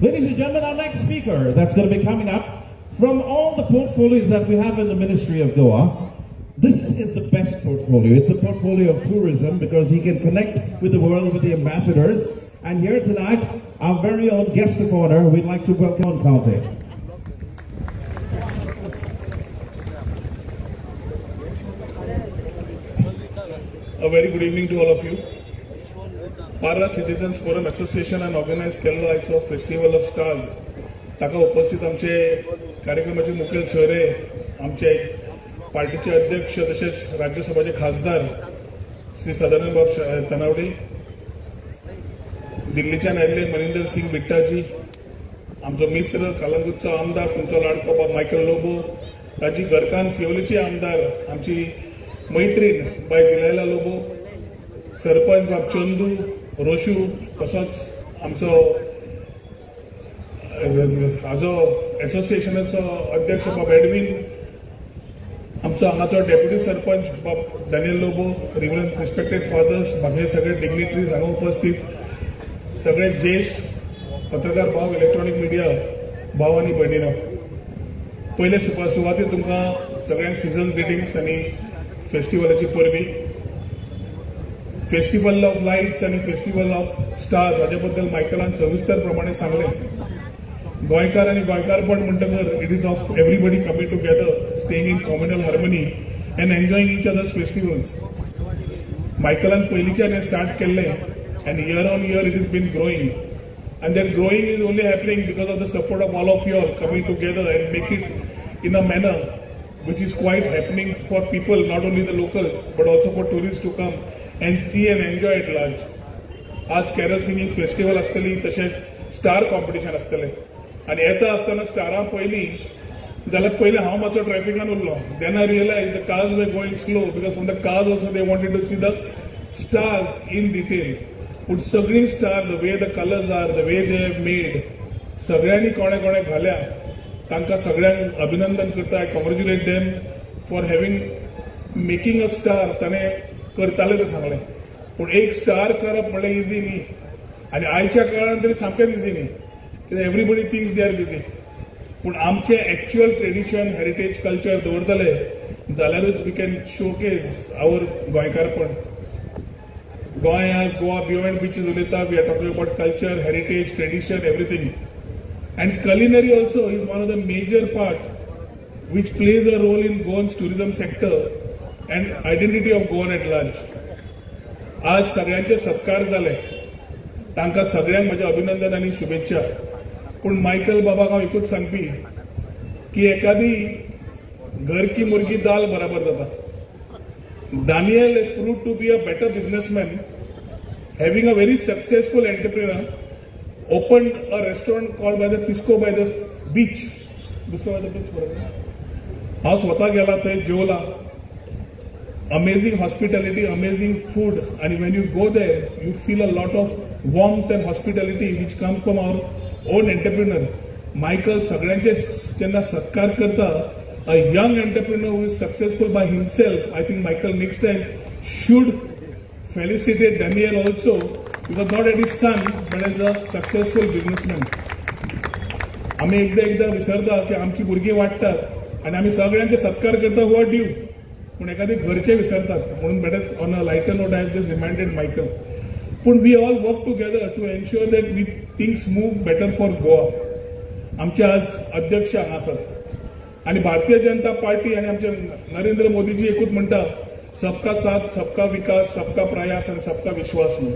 Ladies and gentlemen, our next speaker that's going to be coming up, from all the portfolios that we have in the Ministry of Goa, this is the best portfolio. It's a portfolio of tourism because he can connect with the world, with the ambassadors. And here tonight, our very own guest of honor, we'd like to welcome County. A very good evening to all of you. Parra Citizens Forum Association and organized केल्लो आयचो festival of stars. ताका उपस्थित आमचे कार्यक्रमाचे मुखेल सोयरे, आमचे पार्टीचे अध्यक्ष तसेच राज्यसभाचे खासदार श्री सदानंद बाब तनावडे, दिल्लीच्यान आयिल्ले मनिंदर सिंग बिट्टाजी, आमचो मित्र कलंगूटचो आमदार तुमचो लाडको बाब मायकल लोबो, ताजी घरकान सियोलीची आमदार आमची मैत्रीण बाय दिलायला लोबो, सरपंच बाब चंदू रोशू, तसोच आमचो हाजो एसोसिएशनाचो अध्यक्ष बाब एडविन, आमचो हांगाचो डेप्युटी सरपंच बाब डॅनियल लोबो, रिस्पेक्टेड फादर्स, बाकी सगळे डिग्निटरीज हांगा उपस्थित, सगळे ज्येष्ठ पत्रकार भाव, इलेक्ट्रॉनिक मिडिया भाव आनी भयणीनो, पयले सुवातेर तुमकां सगळ्यांक सिजन ग्रिटिंग्स आनी फेस्टिवलाची परबी. फेस्टिवल ऑफ लायट्स आणि फेस्टिवल ऑफ स्टार्स हाचे बद्दल मायकलान सविस्तर प्रमाणे सांगले. गोंयकार आणि गोंयकारपण म्हणटकर it is of everybody coming together, staying in communal harmony and enjoying each others festivals. मायकलान पयलींच्यान हें स्टार्ट केल्लें and year on year it is been growing, and that growing is only happening because of the support of all of you all coming together and make it in a manner which is quite happening for people, not only the locals, but also for tourists to come and see and enjoy at large. आज Carol singing festival आसतली, तशेंच star competition आसतलें. आनी येता आसतना स्टारा पयलीं जाल्यार पयलीं हांव मातसो ट्रॅफिकान उरलो. Then I realise the cars were going slow because from the cars also they wanted to see the stars in detail. पूण सगळीं star, the way the colours are, the way they have made, सगळ्यांनी कोणे कोणे घाल्या, तांकां सगळ्यांक अभिनंदन करता. I congratulate them for having making a star. ताणें करताले तें सांगलें, पूण एक स्टार करप म्हणल्यार इजी न्ही, आनी आयच्या काळांत तरी सामकेंच इजी न्ही, कित्याक everybody thinks they are busy. पूण आमचें एक्च्युअल ट्रेडिशन, हेरिटेज, कल्चर दवरतले जाल्यारूच वी कॅन शोकेस आवर गोंयकारपण. गोंय आज गोवा बियॉन्ड बिचीस उलयता, we are talking about culture, heritage, tradition, everything. And culinary also is one of the major part which plays a role in Goan's tourism sector and identity of Goan at large. आज सगळ्यांचे सत्कार जाले, तांकां सगळ्यांक म्हजे अभिनंदन आनी शुभेच्छा. पूण मायकल बाबाक हांव एकूच सांगपी की एखादी घर की मुर्गी दाल बराबर जाता. Daniel has proved to be a better businessman, having a very successful entrepreneur, opened a restaurant called by the Pisco by the beach. Pisco by the beach, बरोबर. हांव स्वता गेला थंय, जेवला. Amazing hospitality, amazing food, and when you go there, you feel a lot of warmth and hospitality which comes from our own entrepreneur. Michael सगळ्यांचे जेन्ना सत्कार करता, a young entrepreneur who is successful by himself, I think Michael next time should felicitate Daniel also, because not as his son, but as a successful businessman. आम्ही एकदा विसरता की आमची भुरगीं वाडटात आनी आमी सगळ्यांचे सत्कार करता व्हॉट ड्यू, पूण एखादे घरचे विसरतात. म्हणून better on a lighter note I have just reminded Michael. पूण we all work together to ensure that we things move better for Goa. आमचे आज अध्यक्ष हांगा आसात आनी भारतीय जनता पार्टी आनी आमचे नरेंद्र मोदीजी एकूच म्हणटा, सबका साथ, सबका विकास, सबका प्रयास आनी सबका विश्वास म्हणून.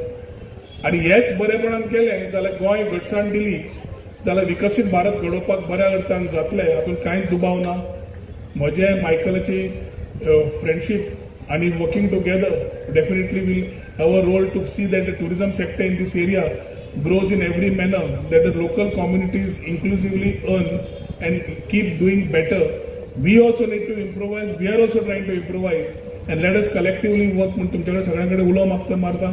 आनी हेच बरेपणान केलें जाल्यार गोंय घटसाण दिली जाल्यार विकसीत भारत घडोवपाक बऱ्या अर्थान जातलें, हातूंत कांयच दुबाव ना. म्हजे मायकलाची फ्रेंडशीप आनी working together definitely will have a role to see that the tourism sector in this area grows in every manner, that the local communities inclusively earn and keep doing better. We also need to improvise. We are also trying to improvise, and let us collectively work. म्हणून तुमच्याकडे सगळ्यांकडे उलो मारता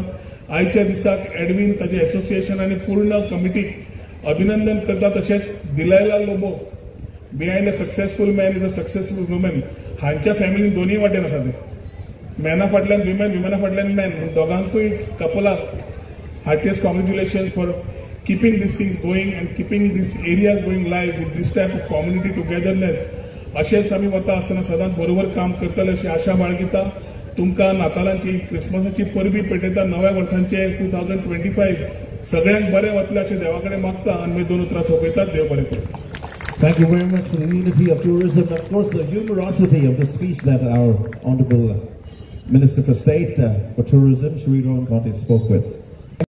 आयच्या दिसाक Edwin, ताचे association आनी पूर्ण कमिटीक अभिनंदन करता. तशेंच Delilah Lobo, behind a successful man is a successful woman. हांच्या फॅमिलीन दोन्ही वाटेन आसा ते, मॅना फाटल्यान विमन, विमना फाटल्यान मॅन, दोगांकूय कपलाक heartiest congratulations for keeping these things going and keeping these areas going live with this type of community togetherness. अशेंच आमी वता आसतना सदांच बरोबर काम करतले अशी आशा बाळगिता. तुमकां नातालांची क्रिसमसाची परबी पेटयता, नव्या वर्सांचे 2025 सगळ्यांक बरें वतले अशें देवा कडेन मागता आनी मी 2 उतरां सोंपयतात. देव बरें करूं. Thank you very much for the unity of tourism and of course the humorosity of the speech that our Honourable Minister for State for Tourism, Shri Rohan Koti, spoke with.